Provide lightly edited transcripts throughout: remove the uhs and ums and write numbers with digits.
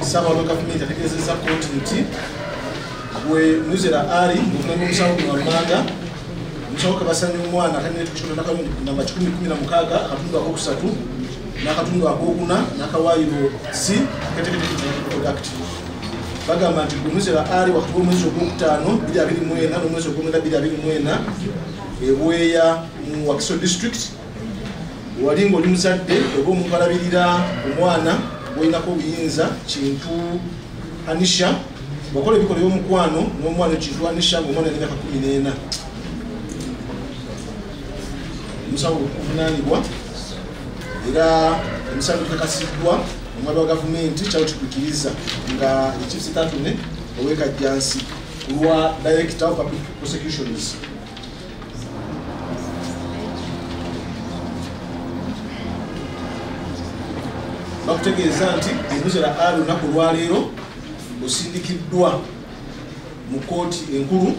Ssaabalabirizi wa gavumenti ategeezezza kkooti nti bwe Muzera Ali ng'omulambo omusango guno wammanga omusango Kabasanya omwana atanneetukishoto namba 1016 akatundu akokusatu n'akatundu akokuna n'akawaayiro C Act bagamba nti Muzera Ali wakati w'omwezi ogwokutaano 2024 n'omwezi ogw'omwenda 2024 eBweya mu Wakiso District wali ng'oli muzadde oba omuntu alabirira omwana gwolinako obuyinza Kintu Anisha wakola ebikola by'omukwano n'omwana Kintu Anisha ng'omwana alina emyaka 14 omusango gukuvunaanibwa era emisango gikakasiddwa omwami wa gavumenti kyalo kikukkiriza nga Chief Attorney ow'ekajjansi olwa Director of Public Prosecutions bakutegeeza nti Muzera Ali olunaku olwaleero osindikiddwa mu kkooti enkulu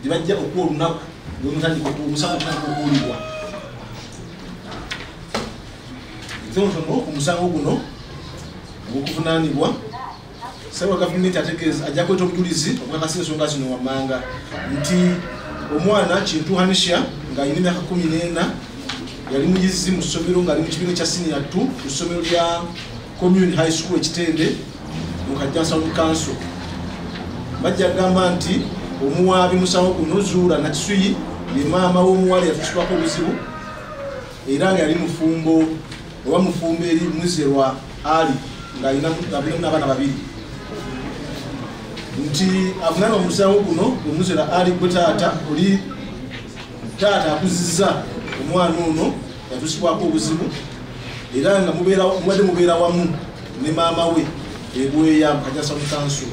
gye bajja okuwa olunaku lw'omutandika omusango okuwulibwa tonotono ku musango guno ogw'okuvunaanibwa Ssaabalabirizi wa gavumenti ategeeza ajja kweta obujulizi okukakasa ensonga zino wammanga nti omwana Kintu Anisha ng'alina emyaka 14 yali muyizi mu ssomero ng'ali mu kibiina kya senior 2 ku ssomero lya Community High School Ekitende mu Kajjansi Council. Bajja kugamba nti omuwaabi musango guno Zuula Nakisuyi ye maama w'omuwala yatusibwako obuzibu era nga yali mufumbo oba mufumbo eri Muzera Ali ng'alina n'abaana babiri nti avunaanibwa mu musango guno Muzera Ali gwe taata oli taata akuzizza omwana ono yatusibwako obuzibu era nga mubadde mubeera wamu ne maama we eBweya mu Kajjansi Council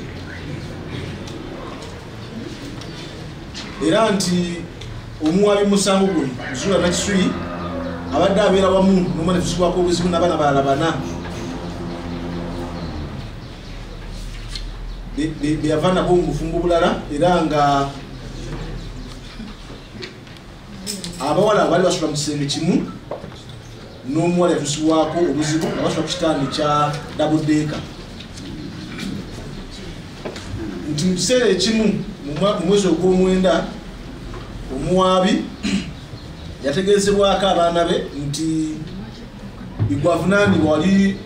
era nti omuwaabi musango guno Zuula Nakisuyi abadde abeera wamu n'omwana yatusibwako obuzibu n'abaana balala 4 beyava nabo mu bufumbo bulala era nga abawala bali basula mu kisenge kimu n'omuwala yatusibwako obuzibu nga basula ku kitanda kya double decker nti mu kiseera ekimu mu mwezi ogw'omwenda omuwaabi yategeezebwako abaana be nti igwavunaanibwa wali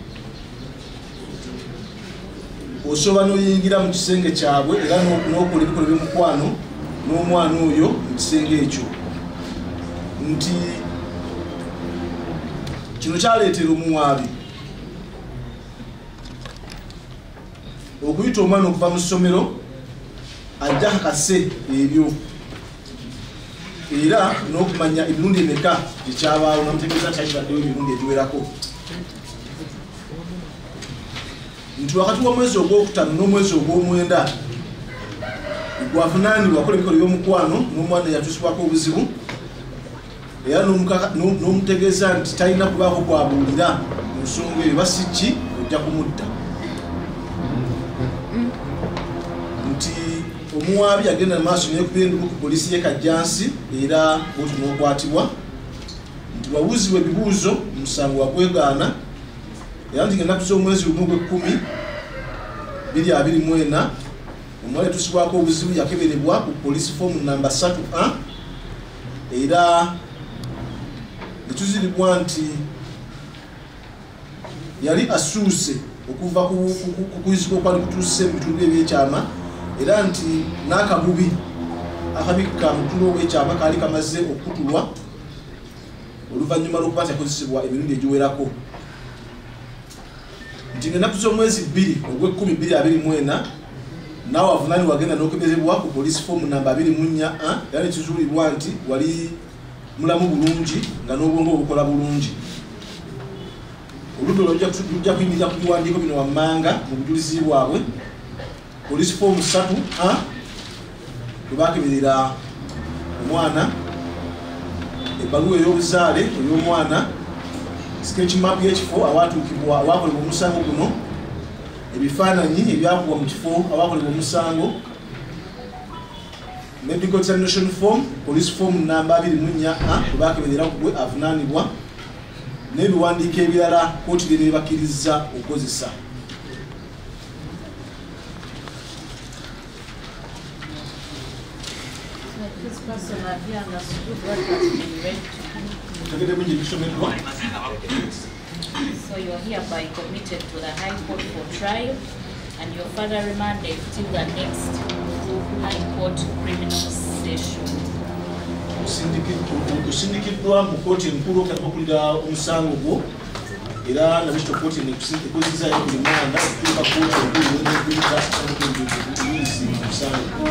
osobola n'oyingira mu kisenge kyabwe era n'okola ebikola by'omukwano n'omwana oyo mu kisenge ekyo nti kino kyaleetera omuwaabi okuyita omwana okuva mu ssomero ajja kakase ebyo era n'okumanya emirundi emeka gyekyabaawo namutegeeza nti akibaddeyo emirundi egiwerako nti wakati w'omwezi ogwokutaano n'omwezi ogw'omwenda gwavunaanibwa akola ebikola by'omukwano n'omwana yatusibwako obuzibu era n'omutegeeza nti talina kubaako kwabuulira mu nsonga eyo basiki ojja kumutta nti omuwaabi agenda maaso n'ekubira endugu ku poliisi y'e Kajjansi era bwoti n'okwatibwa nti wabuuzibwa ebibuuzo omusango wagwegaana era nti ng'ennaku z'omwezi gumu ogw'ekkumi 2024 omuwala yatusibwako obuzibu yakeberebwa ku poliisi foomu namba 3A era netuziribwa nti yali asuuse okuva ku kuyizibwa okwali kutuuse mu bitundu ebyekyama era nti n'akabubi akabikka mu bitundu obwekyama kaali kamaze okutulwa oluvannyuma lw'okuba nti yakozesebwa emirundi egiwerako nti ng'ennaku z'omwezi 2 ogw'ekkumi 2024 naawe avunaanibwa wagenda n'okeberezebwa ku poliisi foomu namba 24A era nekizuulibwa nti wali mulamu bulungi nga n'obwongo obukola bulungi oludda lujja kuyimirira ku biwandiiko bino wammanga mu bujulizi bwabwe poliisi foomu 3A bwe bakeberera omwana ebbaluwa ey'obuzaale ey'omwana sketch map y'ekifo awatuukibwa awakolebwa omusango guno ebifaananyi ebyakubwa mu kifo awakolebwa omusango medical examination form police form namba 24A bwe bakeberera gwe avunaanibwa n'ebiwandiiko ebirala kkooti lye nebakkiriza okukozesa. So you are hereby committed to the High Court for trial and your further remanded till the next High Court criminal session. Osindikiddwa mu kkooti enkulu okukulira omusango gwo era nabisho kkooti ekozesaayo buli mwanda okutuuka kkooti enkulu n'ekuyita omusango.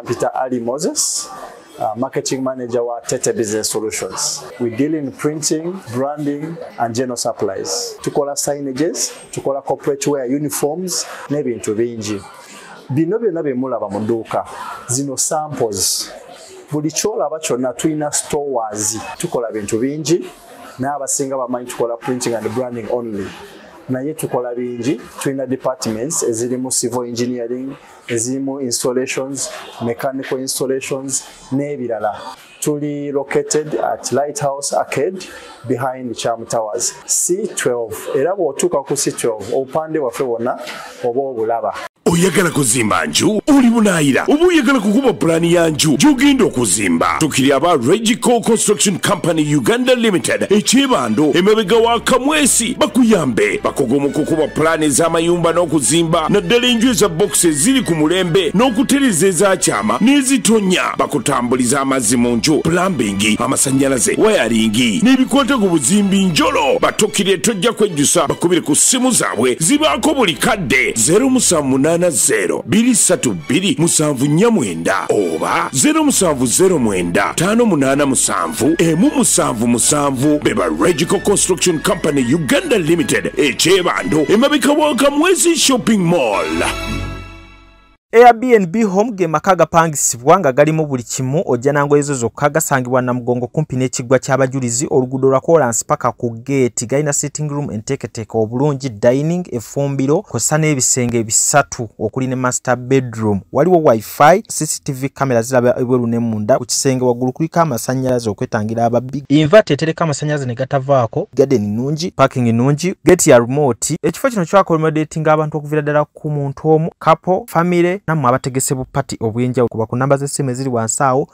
Peter Ali Moses, marketing manager wa Tete Business Solutions. We deal in printing, branding, and general supplies. Tukola signages, tukola corporate wear uniforms, n'ebintu bingi. Bino byonna bye mulaba mu dduuka. Zino samples. Buli kyolaba kyonna tulina stores. Tukola bintu bingi. N'abasinga bamanyi tukola printing and branding only. Naye tukola bingi. Tulina departments ezirimu civil engineering, ezirimu installations, mechanical installations, n'ebirala. Tuli located at Lighthouse Arcade behind Charm Towers. C12. Era bw'otuuka ku C12 obupande waffe bwonna oba obulaba. Oyagala kuzimba nju oli bunaayira oba oyagala kukuba pulaani ya nju gy'ogenda okuzimba tukiri aba Regico Construction Company Uganda Limited ekyebando emabega wa Kamwesi bakuyambe bakogo mu kukuba pulaani ez'amayumba n'okuzimba naddala enju eza boxes ziri ku mulembe n'okutereza ezakyama n'ezitonya bakutambuliza amazzi mu nju plumbing amasannyalaze wayaringi n'ebikwata ku buzimbi njolo batukire tojja kwejjusa bakubire ku ssimu zaabwe zibaako buli kadde 078 232 oba 07095877 beba Regico Construction Company Uganda Limited ekyebando emabika wa Kamwezi Shopping Mall. Airbnb home ge maka gapangisibwa nga galimu buli kimu ojja nangoye zo zokka gasangibwa na mugongo kumpi n'ekiggwa ky'abajulizi oluguudo lwa Kolansi paka ku gate galina sitting room enteeketeeke obulungi dining efumbiro kw'ossa n'ebisenge bisatu okuli ne master bedroom waliwo wifi CCTV kamera ziraba ebweru ne munda ku kisenge waggulu kuliko amasannyalaze okwetangira ababbi inverter etereka amasannyalaze ne gatavaako garden nnungi parking nnungi gate ya remote ekifo kino kyakommodating abantu okuviira ddala ku muntu omu couple family nammwe abategese bu party obwenjawulo kuba ku namba z'essimu eziri wansi awo